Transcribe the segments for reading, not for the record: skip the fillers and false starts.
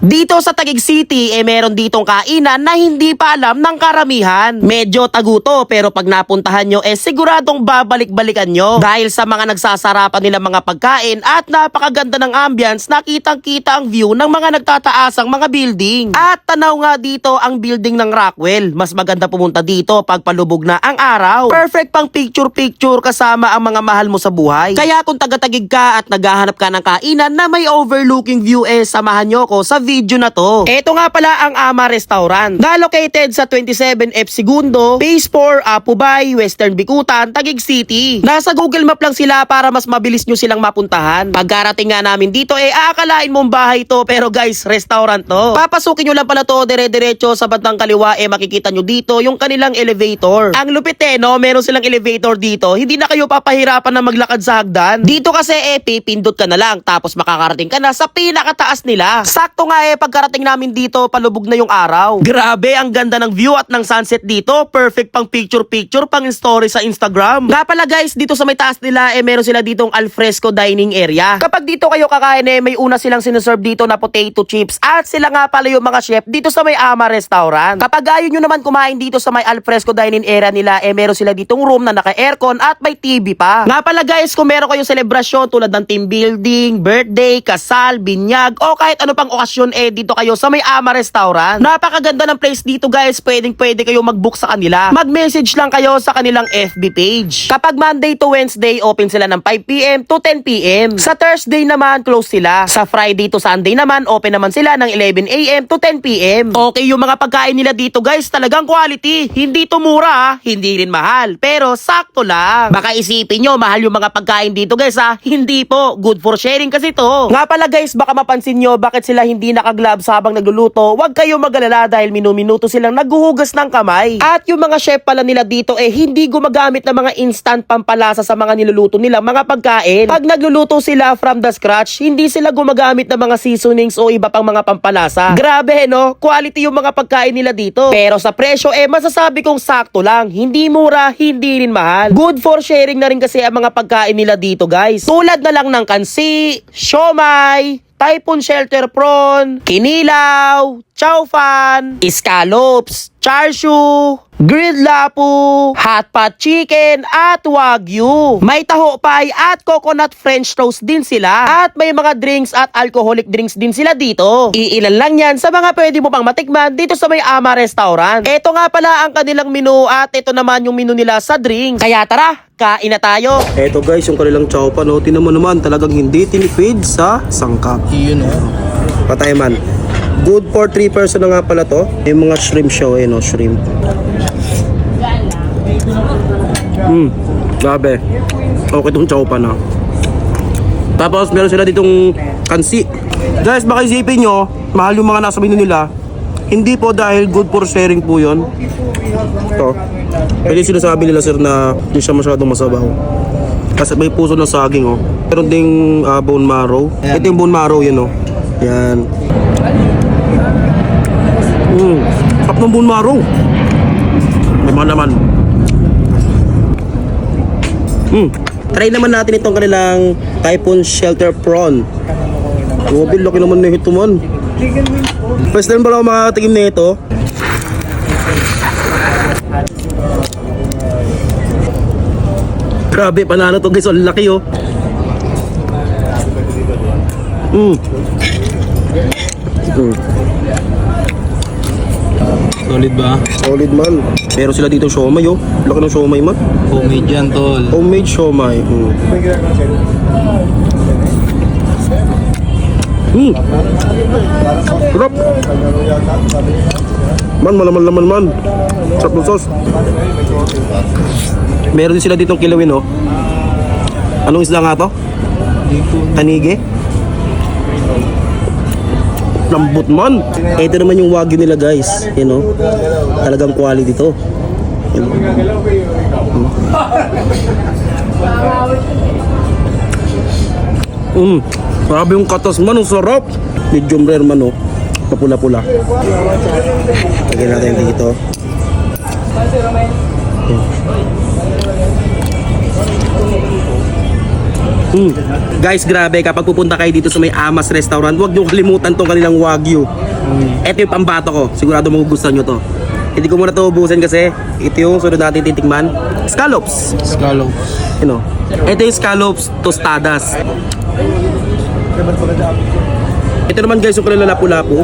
Dito sa Taguig City, meron ditong kainan na hindi pa alam ng karamihan. Medyo taguto pero pag napuntahan nyo, siguradong babalik-balikan nyo. Dahil sa mga nagsasarapan nila mga pagkain at napakaganda ng ambience, nakitang-kita ang view ng mga nagtataasang mga building. At tanaw nga dito ang building ng Rockwell. Mas maganda pumunta dito pag palubog na ang araw. Perfect pang picture-picture kasama ang mga mahal mo sa buhay. Kaya kung taga-Taguig ka at naghahanap ka ng kainan na may overlooking view, samahan nyo ko sa video na to. Ito nga pala ang Ama Restaurant na located sa 27F Segundo, Phase 4, Apubay, Western Bicutan, Taguig City. Nasa Google Map lang sila para mas mabilis nyo silang mapuntahan. Pagkarating nga namin dito, aakalain mong bahay to, pero guys, restaurant to. Papasukin nyo lang pala to dire-diretso sa bandang kaliwa, makikita nyo dito yung kanilang elevator. Ang lupit no, meron silang elevator dito. Hindi na kayo papahirapan na maglakad sa hagdan. Dito kasi pipindot ka na lang tapos makakarating ka na sa pinakataas nila. Sakto nga pagkarating namin dito, palubog na yung araw. Grabe, ang ganda ng view at ng sunset dito. Perfect pang picture-picture, pang story sa Instagram. Nga pala guys, dito sa may taas nila, meron sila ditong alfresco dining area. Kapag dito kayo kakain, may una silang sineserve dito na potato chips. At sila nga pala yung mga chef dito sa may Ama Restaurant. Kapag ayaw nyo naman kumain dito sa may alfresco dining area nila, meron sila ditong room na naka-aircon at may TV pa. Nga pala guys, kung meron kayong selebrasyon tulad ng team building, birthday, kasal, binyag, o kahit ano pang okasyon, dito kayo sa may Ama Restaurant. Napakaganda ng place dito guys. Pwede kayo mag-book sa kanila. Mag-message lang kayo sa kanilang FB page. Kapag Monday to Wednesday, open sila ng 5 PM to 10 PM. Sa Thursday naman, close sila. Sa Friday to Sunday naman, open naman sila ng 11 AM to 10 PM. Okay yung mga pagkain nila dito guys, talagang quality. Hindi to mura, hindi rin mahal. Pero sakto lang. Baka isipin nyo, mahal yung mga pagkain dito guys Hindi po, good for sharing kasi to. Nga pala guys, baka mapansin nyo bakit sila hindi naka-gloves habang nagluluto. Huwag kayo mag-alala dahil minuminuto silang naghuhugas ng kamay. At yung mga chef pala nila dito hindi gumagamit ng mga instant pampalasa sa mga niluluto nila mga pagkain. Pag nagluluto sila from the scratch, hindi sila gumagamit ng mga seasonings o iba pang mga pampalasa. Grabe no, quality yung mga pagkain nila dito. Pero sa presyo masasabi kong sakto lang. Hindi mura, hindi rin mahal. Good for sharing na rin kasi ang mga pagkain nila dito guys. Tulad na lang ng kansi, siomai, Typhoon Shelter Prawn, Kinilaw, Chow Fan, Scallops, Char Siu, Grilled Lapu, Hot Pot Chicken at Wagyu. May taho pie at coconut French toast din sila. At may mga drinks at alcoholic drinks din sila dito. Iilan lang yan sa mga pwede mo pang matikman dito sa may Ama Restaurant. Ito nga pala ang kanilang menu at ito naman yung menu nila sa drinks. Kaya tara, kain na tayo. Eto guys, yung kanilang chow pan, tinan mo naman, talagang hindi tinipid sa sangkap. Yun Patay man. Good for 3 person na nga pala to. Yung mga shrimp show, shrimp. Grabe. Okay tong chow pan Tapos meron sila ditong kansi. Guys, baka isipin nyo, mahal yung mga nasa menu nila. Hindi po, dahil good for sharing po yun. Ito. Pwede sinasabi nila sir na hindi siya masyadong masabaw. Kasi may puso ng saging Meron ding bone marrow. Ito yung bone marrow yun Yan. Sarap ng bone marrow. May mga naman. Try naman natin itong kanilang Typhoon Shelter Prawn. Grabe, laki naman na ito man. First time pala ako makakatigim na ito. Grabe, panalo to guys. Ang laki Solid ba? Solid man. Meron sila dito siomay Laki ng siomay man. Homemade yan tol. Homemade siomay. Sarap. Man, malaman-laman man. Sarap ng sauce. Meron din sila ditong kilawin Anong isda nga to? Tanige? Lambot man. Ito naman yung wagyu nila guys. Talagang quality to. Grabe yung katas man. Ang sarap. Medium rare man Papula-pula. Lagyan natin dito. Guys, grabe, kapag pupunta kayo dito sa may Amas Restaurant, huwag niyo kalimutan tong kanilang Wagyu. Ito yung pambato ko, sigurado magugustuhan nyo to. Hindi ko muna to ubusin kasi ito yung sunod natin titikman. Scallops. Scallops. You know, ito yung scallops tostadas. Ito naman guys yung kanilang lapu-lapu.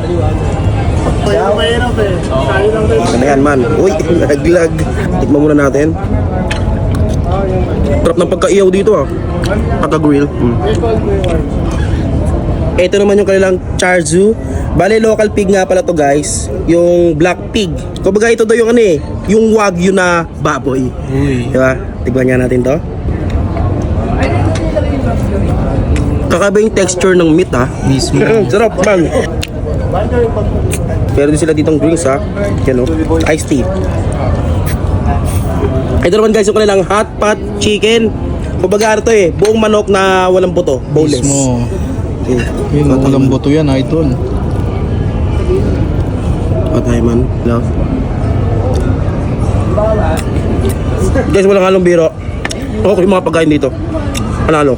Ano yan man? Uy, naglag. Tikman muna natin. Sarap ng pagka-iyaw dito ah. Pagka-grill. Ito naman yung kanilang charzu. Bale, local pig nga pala to guys. Yung black pig. Kumbaga ito daw yung ano eh, yung wagyu na baboy. Uy. Diba? Tignan nga natin to. Kakaba yung texture ng meat ah. Mismo. Sarap man. Pero din sila ditong drinks ha. Yan o. Iced tea. Ito naman guys yung kanilang hot pot chicken. Kumbaga ano to eh, buong manok na walang buto. Boneless. Mismo. Okay. Yun, walang buto yan, idol. Patay man. Love. Guys, walang halong biro. Okay yung mga pagkain dito. Panalo.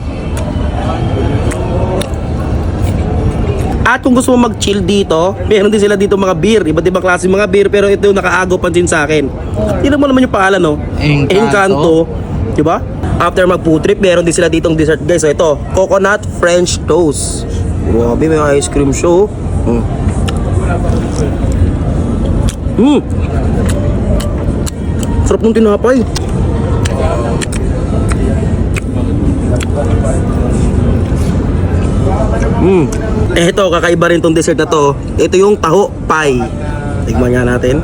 At kung gusto mo mag-chill dito, meron din sila dito mga beer. Iba't ibang klase mga beer, pero ito yung nakaagaw pansin sa akin. Tingnan mo naman yung pangalan, no? Encanto. Diba? After mag-food trip, meron din sila ditong dessert, guys. So, ito, coconut French toast. Grabe, may ice cream show. Sarap ng tinapay. Ito, kakaiba rin tong dessert na to. Ito yung taho pie. Tignan nga natin.